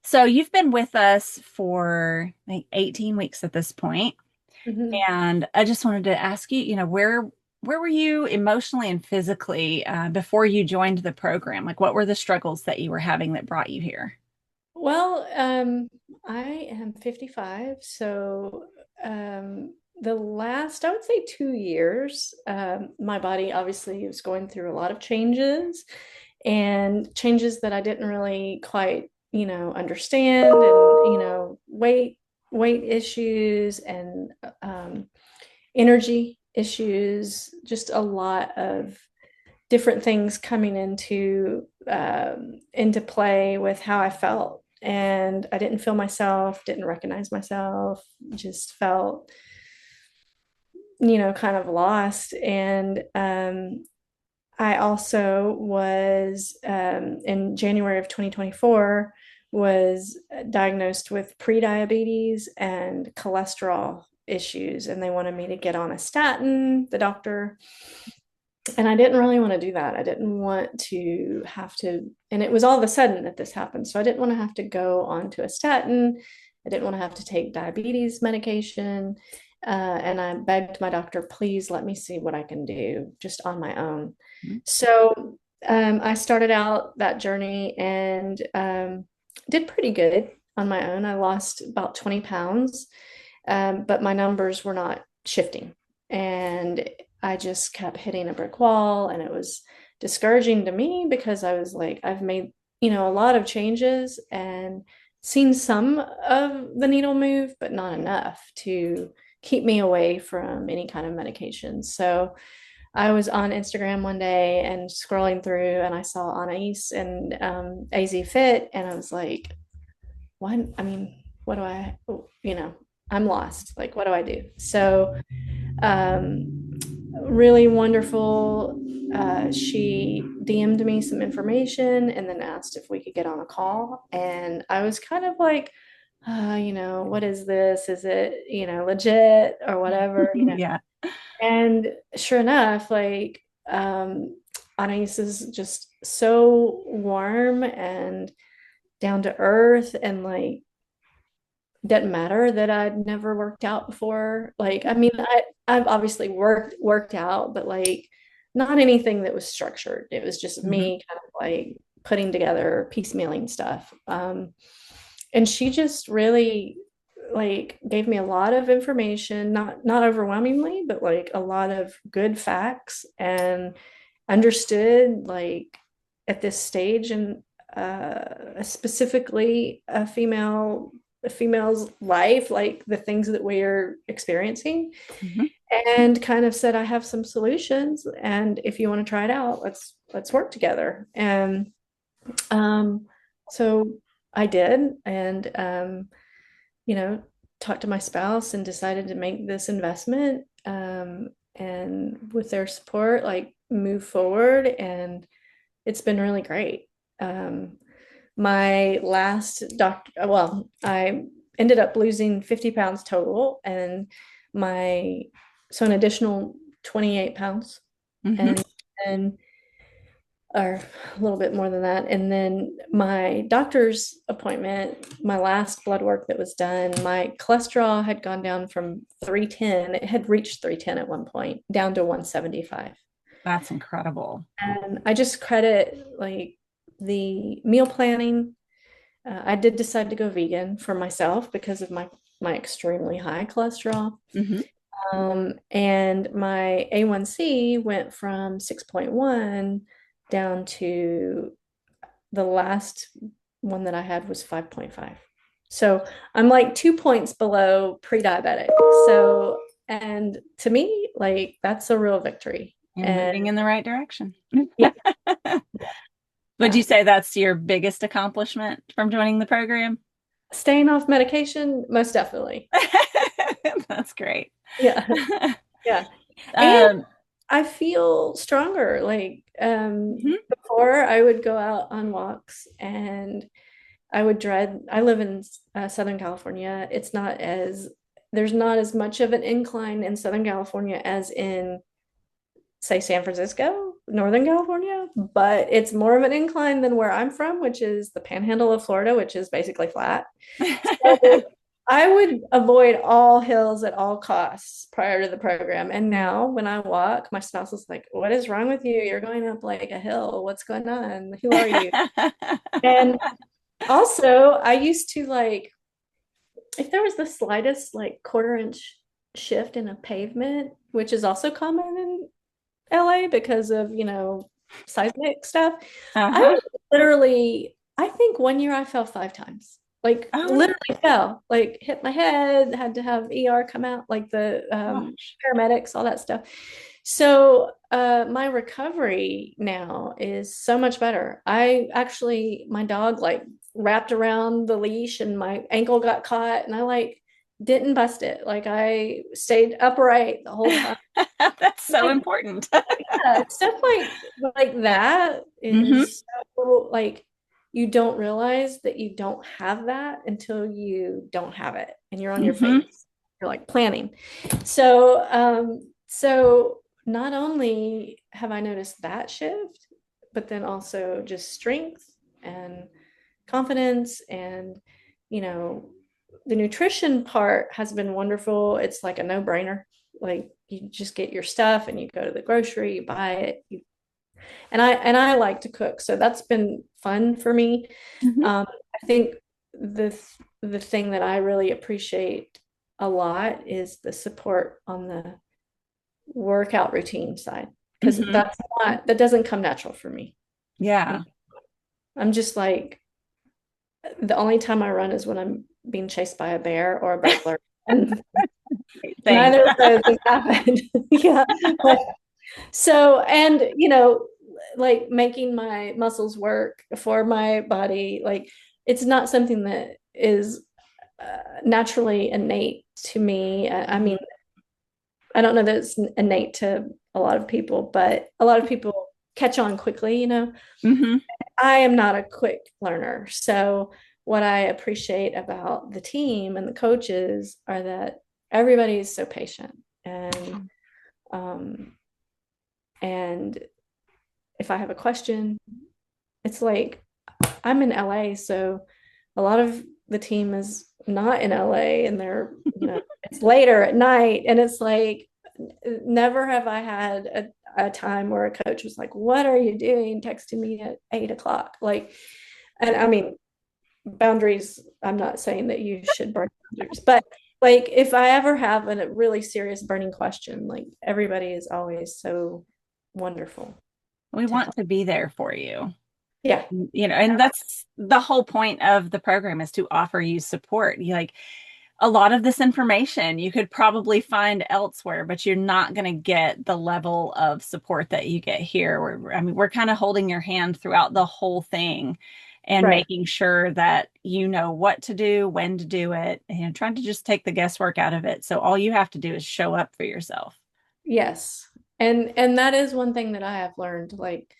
So you've been with us for like 18 weeks at this point, Mhm. and I just wanted to ask you, where were you emotionally and physically before you joined the program? Like, what were the struggles that you were having that brought you here? Well, I am 55, so the last, I would say 2 years, my body obviously was going through a lot of changes and changes that I didn't really quite, understand, and weight issues and energy issues, just a lot of different things coming into play with how I felt. And I didn't feel myself, didn't recognize myself, just felt, kind of lost. And I also was in January of 2024 was diagnosed with prediabetes and cholesterol issues, and they wanted me to get on a statin, the doctor. And I didn't really want to do that. I didn't want to have to, and it was all of a sudden that this happened. So I didn't want to have to go onto a statin. I didn't want to have to take diabetes medication. And I begged my doctor, please let me see what I can do just on my own. So I started out that journey and did pretty good on my own. I lost about 20 pounds, but my numbers were not shifting. And I just kept hitting a brick wall, and it was discouraging to me because I was like, I've made, a lot of changes and seen some of the needle move, but not enough to keep me away from any kind of medication. So I was on Instagram one day and scrolling through, and I saw Anais and AZFIT, and I was like, why? I mean, what do I, I'm lost. Like, what do I do? So really wonderful. She DM'd me some information and then asked if we could get on a call. And I was kind of like, what is this? Is it, legit or whatever, Yeah. And sure enough, like, Anais is just so warm and down to earth, and like, doesn't matter that I'd never worked out before. Like, I mean, I've obviously worked out, but like not anything that was structured. It was just Mhm. me kind of like putting together piecemealing stuff. And she just really like gave me a lot of information, not overwhelmingly, but like a lot of good facts, and understood like at this stage, and specifically a female's life, like the things that we're experiencing, Mhm. and kind of said, I have some solutions, and if you want to try it out, let's work together. And um, so I did, and you know, talked to my spouse and decided to make this investment, and with their support, like move forward, and it's been really great. Um, my last doctor, well, I ended up losing 50 pounds total, and my, so an additional 28 pounds, Mhm. and and or a little bit more than that. And then my doctor's appointment, my last blood work that was done, my cholesterol had gone down from 310, it had reached 310 at one point, down to 175. That's incredible. And I just credit like the meal planning. I did decide to go vegan for myself because of my extremely high cholesterol. Hmm. And my A1C went from 6.1 down to, the last one that I had was 5.5. So I'm like 2 points below pre-diabetic. So, and to me, like that's a real victory. You're And moving in the right direction. yeah, Would yeah. you say that's your biggest accomplishment from joining the program? Staying off medication, most definitely. That's great. Yeah. Yeah. And Um, I feel stronger. Like mhm. before, I would go out on walks and I would dread. I live in Southern California. There's not as much of an incline in Southern California as in, say, San Francisco. Northern California, but it's more of an incline than where I'm from, which is the panhandle of Florida, which is basically flat. So I would avoid all hills at all costs prior to the program. And now when I walk, my spouse is like, "What is wrong with you? You're going up like a hill. What's going on? Who are you?" And also, I used to like, if there was the slightest like quarter-inch shift in a pavement, which is also common in LA because of, seismic stuff, I Uh-huh. would literally, I think one year I fell 5 times. Like Oh, literally fell, like hit my head, had to have ER come out, like the gosh. paramedics, all that stuff. So my recovery now is so much better. I actually, my dog like wrapped around the leash and my ankle got caught and I like didn't bust it. Like I stayed upright the whole time. That's so Like, important. yeah, stuff like that Hmm. is so like you don't realize that you don't have that until you don't have it and you're on your Hmm. face. You're like planning. So not only have I noticed that shift, but then also just strength and confidence and you know the nutrition part has been wonderful. It's like a no-brainer. Like you just get your stuff and you go to the grocery, you buy it. And I like to cook, so that's been fun for me. Hmm. I think the the thing that I really appreciate a lot is the support on the workout routine side because Hmm. that doesn't come natural for me. You know, Yeah. I'm just like the only time I run is when I'm being chased by a bear or a burglar. And Same. neither of those has happened. Yeah. So, and like making my muscles work for my body, like it's not something that is naturally innate to me. I mean, I don't know that it's innate to a lot of people, but a lot of people catch on quickly. Hmm. I am not a quick learner. So, what I appreciate about the team and the coaches are that everybody is so patient um, and if I have a question, it's like I'm in LA, so a lot of the team is not in LA and it's later at night. And it's like, never have I had a time where a coach was like, "What are you doing?" texting me at 8 o'clock. Like, and I mean, boundaries, I'm not saying that you should burn boundaries, but like if I ever have a really serious burning question, like everybody is always so wonderful We to want help. to be there for you. Yeah. And that's the whole point of the program is to offer you support. You like a lot of this information you could probably find elsewhere, but you're not going to get the level of support that you get here. I mean, we're kind of holding your hand throughout the whole thing and Right. making sure that you know what to do, when to do it, and trying to just take the guesswork out of it. So all you have to do is show up for yourself. Yes. And that is one thing that I have learned. Like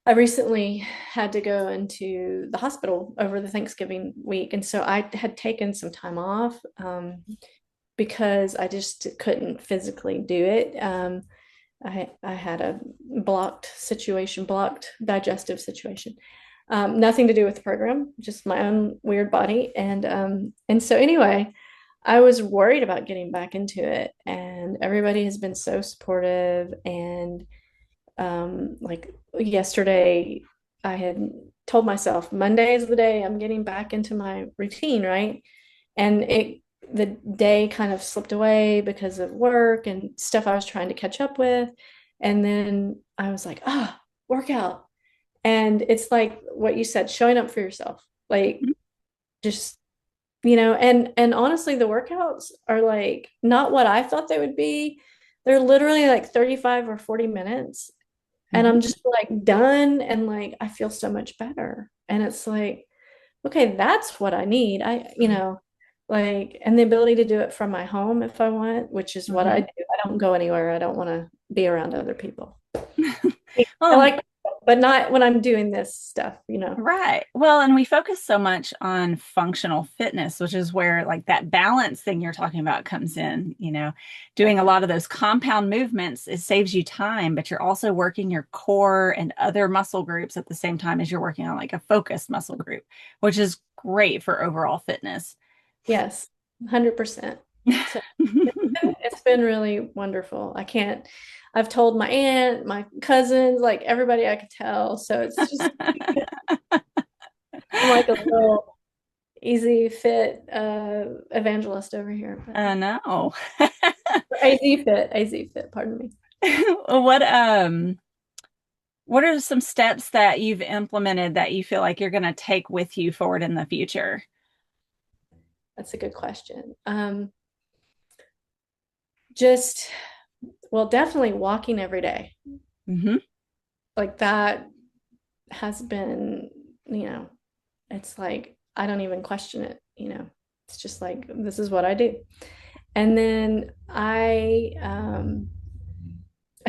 I recently had to go into the hospital over the Thanksgiving week. And so I had taken some time off because I just couldn't physically do it. I had a blocked digestive situation. Nothing to do with the program, just my own weird body. And so anyway, I was worried about getting back into it, and everybody has been so supportive. And like yesterday, I had told myself Monday is the day I'm getting back into my routine, right? And the day kind of slipped away because of work and stuff I was trying to catch up with. And then I was like, workout. And it's like what you said, showing up for yourself. Like just and honestly the workouts are like not what I thought they would be. They're literally like 35 or 40 minutes and I'm Mhm. just like done and like I feel so much better. And it's like, okay, that's what I need. Like and the ability to do it from my home if I want, which is what I Mhm. do. I don't go anywhere. I don't want to be around other people. I Well, like but not when I'm doing this stuff, you know. Right. Well, and we focus so much on functional fitness, which is where like that balance thing you're talking about comes in, doing a lot of those compound movements, it saves you time, but you're also working your core and other muscle groups at the same time as you're working on like a focused muscle group, which is great for overall fitness. Yes, 100%. So it's been really wonderful. I've told my aunt, my cousins, like everybody I could tell. So it's just, I'm like a little AZFIT evangelist over here. I know. AZFIT, pardon me. What what are some steps that you've implemented that you feel like you're going to take with you forward in the future? That's a good question. Just, well, definitely walking every day. Hmm. Like that has been, it's like I don't even question it. It's just like this is what I do. And then I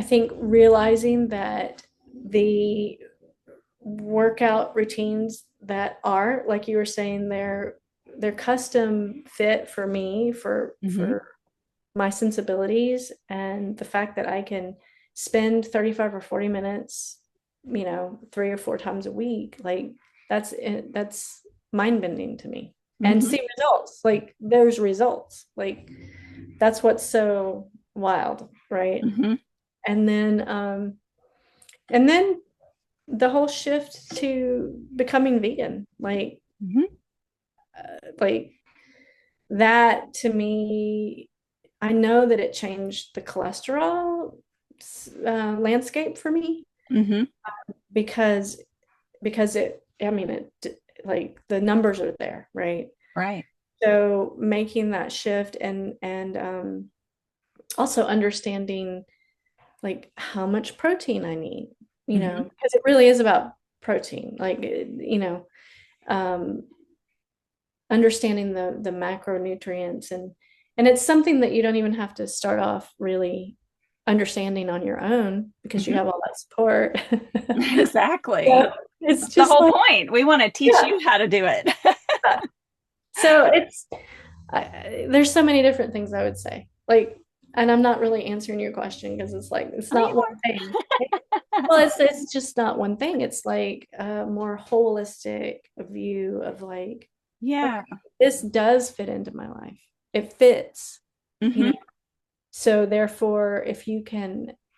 think realizing that the workout routines that are, like you were saying, they're custom fit for me, Hmm. for my sensibilities, and the fact that I can spend 35 or 40 minutes, 3 or 4 times a week, like that's mind bending to me. And Hmm. see results, like there's results, like that's what's so wild, right? Hmm. And then the whole shift to becoming vegan, Hmm. like that to me, I know that it changed the cholesterol landscape for me, Hmm. because I mean, like the numbers are there, right? Right. So making that shift, and also understanding like how much protein I need, Hmm. because it really is about protein, like um, understanding the macronutrients, and it's something that you don't even have to start off really understanding on your own because you Hmm. have all that support. Exactly. So it's That's the just whole like, point. We want to teach yeah. you how to do it. So there's so many different things I would say. Like, and I'm not really answering your question because it's like it's Oh, not you one thing. Well, it's just not one thing. It's like a more holistic view of like, okay, Yeah. this does fit into my life. It fits, you know. Hmm. So therefore,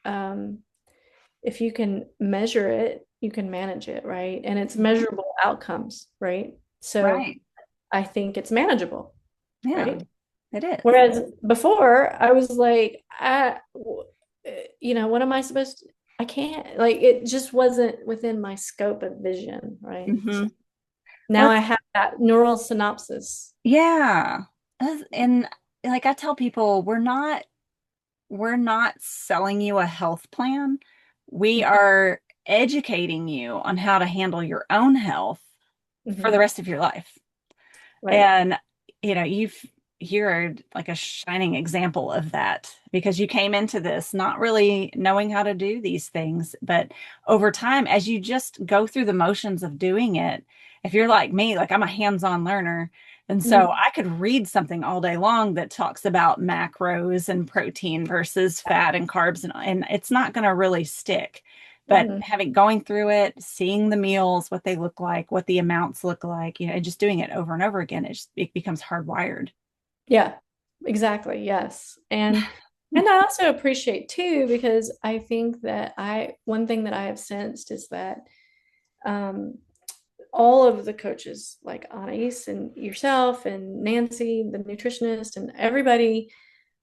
um, if you can measure it, you can manage it, right? And it's Hmm. measurable outcomes, right? So Right. I think it's manageable, Yeah, right? it is. Whereas before, I was like, what am I supposed to? I can't, like, it just wasn't within my scope of vision, right? So Hmm. Well, now I have that neural synopsis. yeah. And like I tell people, we're not selling you a health plan. We are educating you on how to handle your own health for the Mhm. rest of your life. Right. And you're like a shining example of that because you came into this not really knowing how to do these things, but over time, as you just go through the motions of doing it, if you're like me, like I'm a hands-on learner, and so Mhm. I could read something all day long that talks about macros and protein versus fat and carbs, and it's not going to really stick. But Mhm. having going through it, seeing the meals, what they look like, what the amounts look like, and just doing it over and over again, it becomes hardwired. Yeah, exactly. Yes. And I also appreciate too, because I think that one thing that I have sensed is that um, all of the coaches, like Anais and yourself and Nancy, the nutritionist, and everybody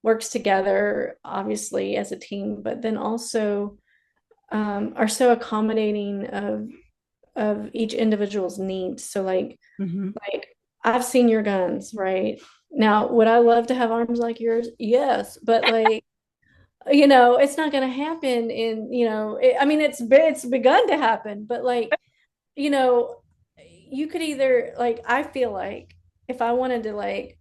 works together, obviously as a team, but then also are so accommodating of each individual's needs. So Hmm. like I've seen your guns, right? Now, would I love to have arms like yours? Yes, but like, it's not going to happen I mean, it's begun to happen, but like, you know, you could either, like, I feel if I wanted to like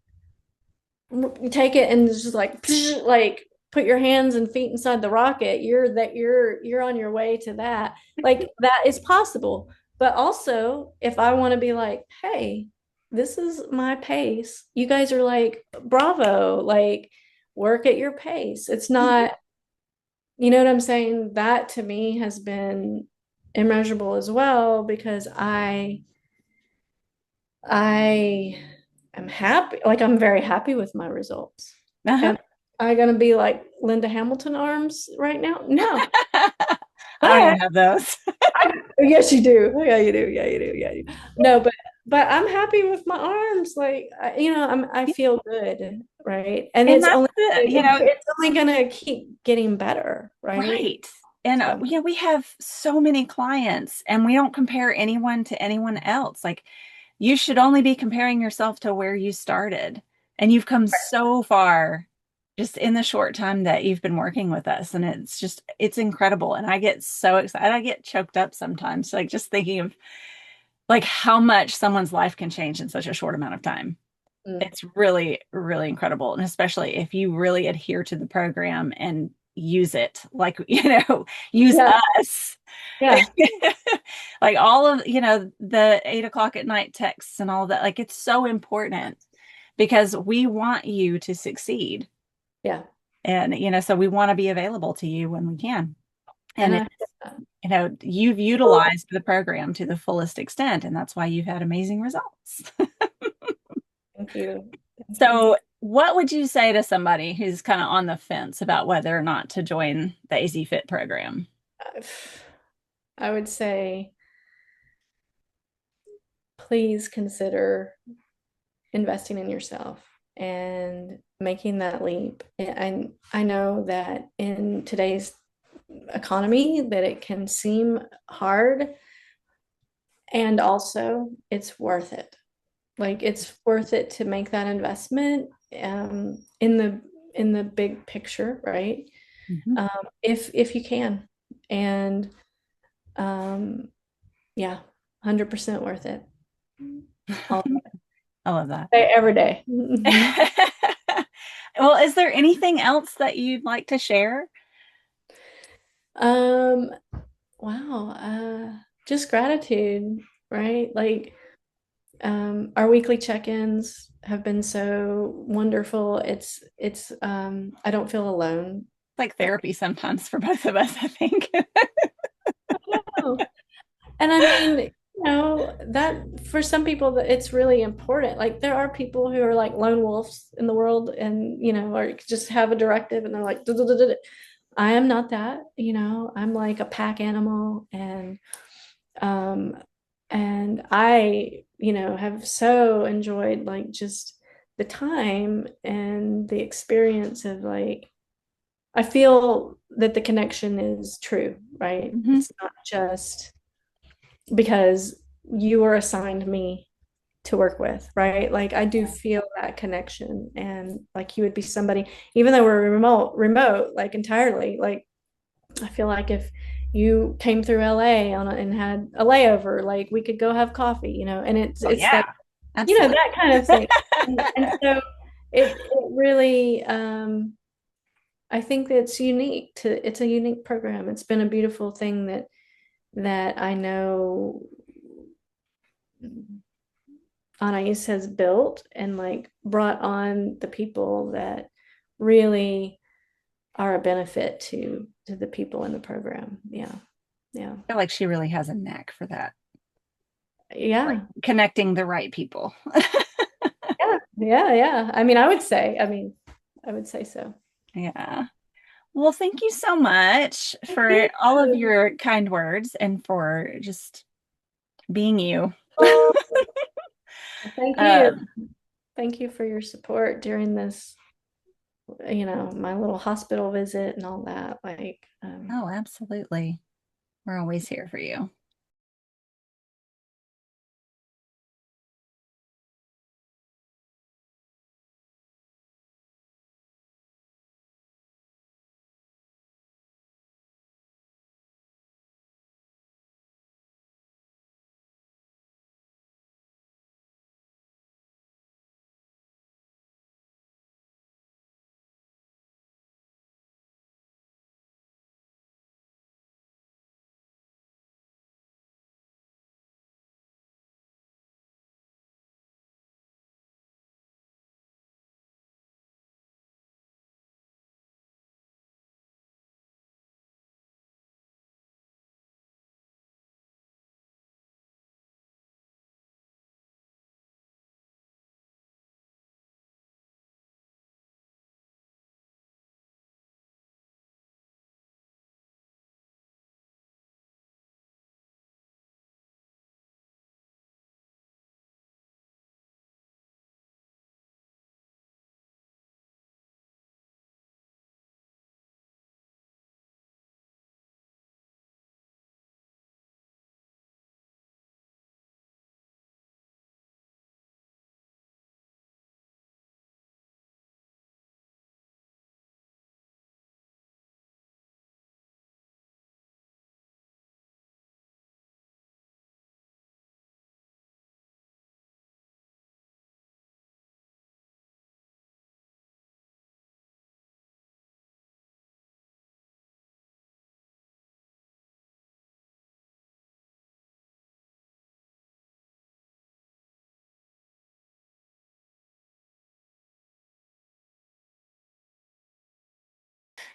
take it and just like like put your hands and feet inside the rocket, you're on your way to that. Like that is possible. But also, if I want to be like, hey, this is my pace, you guys are like, bravo, like work at your pace. It's not, you know what I'm saying? That to me has been immeasurable as well because I am happy, like I'm very happy with my results. Uh-huh. Am I gonna be like Linda Hamilton arms right now? No. I don't even But have those. yes, you do. Yeah, you do. Yeah, you do. Yeah, you do. No, but I'm happy with my arms. Like I feel good, right? And And that's the, it's only gonna keep getting better, right? right. And So we have so many clients and we don't compare anyone to anyone else. Like you should only be comparing yourself to where you started. And you've come so far just in the short time that you've been working with us. And it's incredible. And I get so excited. I get choked up sometimes, like just thinking of like how much someone's life can change in such a short amount of time. mm, It's really, really incredible. And especially if you really adhere to the program and use it, like, use yeah, us. yeah, Like all of, the 8 o'clock at night texts and all that, like it's so important because we want you to succeed. yeah. And, so we want to be available to you when we can. And And you've utilized the program to the fullest extent, and that's why you've had amazing results. thank you. Thank you. So, what would you say to somebody who's kind of on the fence about whether or not to join the AZFIT program? I would say please consider investing in yourself and making that leap. And I know that in today's economy that it can seem hard, and also it's worth it. Like it's worth it to make that investment in the big picture, right? Mhm. If you can. And um, yeah, 100% worth it. All I love that. day, every day. Well, is there anything else that you'd like to share? Um, wow. Just gratitude, right? Like, our weekly check-ins have been so wonderful. I don't feel alone. Like therapy sometimes for both of us, I think. Oh. And I mean, that for some people that it's really important. Like there are people who are like lone wolves in the world and, or just have a directive and they're like, "Duh, duh, duh, duh, duh." I am not that, I'm like a pack animal um and I, have so enjoyed like just the time and the experience of like I feel that the connection is true, right? Mhm. It's not just because you were assigned me to work with, right? Like I do feel that connection and like you would be somebody, even though we're remote, like entirely, like I feel like if you came through LA and had a layover, like we could go have coffee, and Oh, it's that, yeah, absolutely. that kind of thing. And so it really, I think that it's a unique program. It's been a beautiful thing that I know Anais has built and like brought on the people that really are a benefit to the people in the program. Yeah. Yeah. I feel like she really has a knack for that, like Yeah. connecting the right people. Yeah. Yeah. Yeah. I would say so. Yeah. Well, thank you so much Thank for you. all of your kind words and for just being you. Oh, thank you. Um, Thank you for your support during this, my little hospital visit and all that. Like, oh, absolutely. We're always here for you.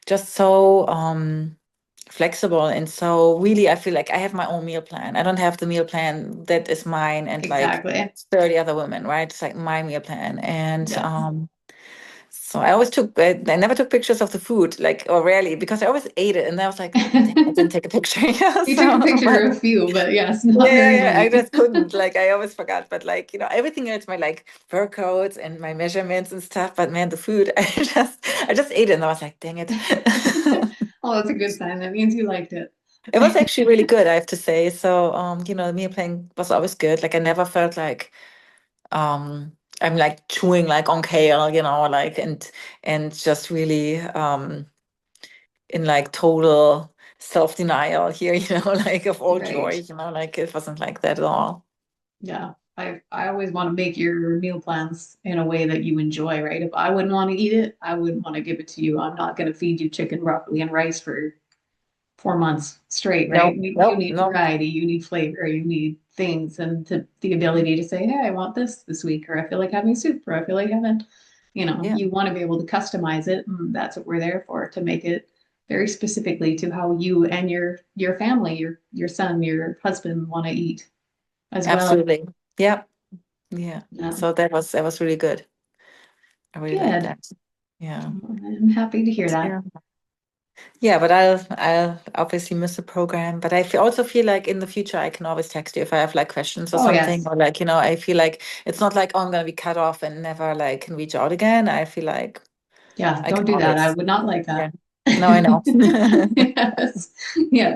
just so flexible. And so really, I feel like I have my own meal plan. I don't have the meal plan that is mine and like Exactly. 30 other women, right? It's like my meal plan. And Yeah. so I always I never took pictures of the food, like, or rarely, because I always ate it. And I was like, oh, dang, I didn't take a picture. Yeah, You took a so, picture but of a few, but yes, yeah, not yeah, very yeah. I many. just couldn't. Like, I always forgot. But like, everything else, my like fur coats and my measurements and stuff. But man, the food, I just ate it, and I was like, dang it. Oh, that's a good sign. That means you liked it. It was actually really good, I have to say. So, the meal plan was always good. Like, I never felt like I'm like chewing like on kale, like and just really in like total self-denial here, like of all joy, Right. like it wasn't like that at all. Yeah. I always want to make your meal plans in a way that you enjoy, right? If I wouldn't want to eat it, I wouldn't want to give it to you. I'm not going to feed you chicken, broccoli, and rice for 4 months straight, right? Nope, You nope, need nope. variety, you need flavor, you need things, and the ability to say, hey, I want this week, or I feel like having soup, or I feel like having, Yeah, you want to be able to customize it. And that's what we're there for, to make it very specifically to how you and your family, your son, your husband want to eat as well. absolutely. Yeah, yeah. Yeah. So that was really good. I really like Good. that. Yeah. I'm happy to hear that. Yeah. Yeah, but I'll obviously miss the program. But also feel like in the future I can always text you if I have like questions or Oh, something, yes. or like, I feel like it's not like, oh, I'm gonna be cut off and never like can reach out again. I feel like Yeah, I don't can do that. I always, would not like yeah. that. No, I know. Yes. Yeah.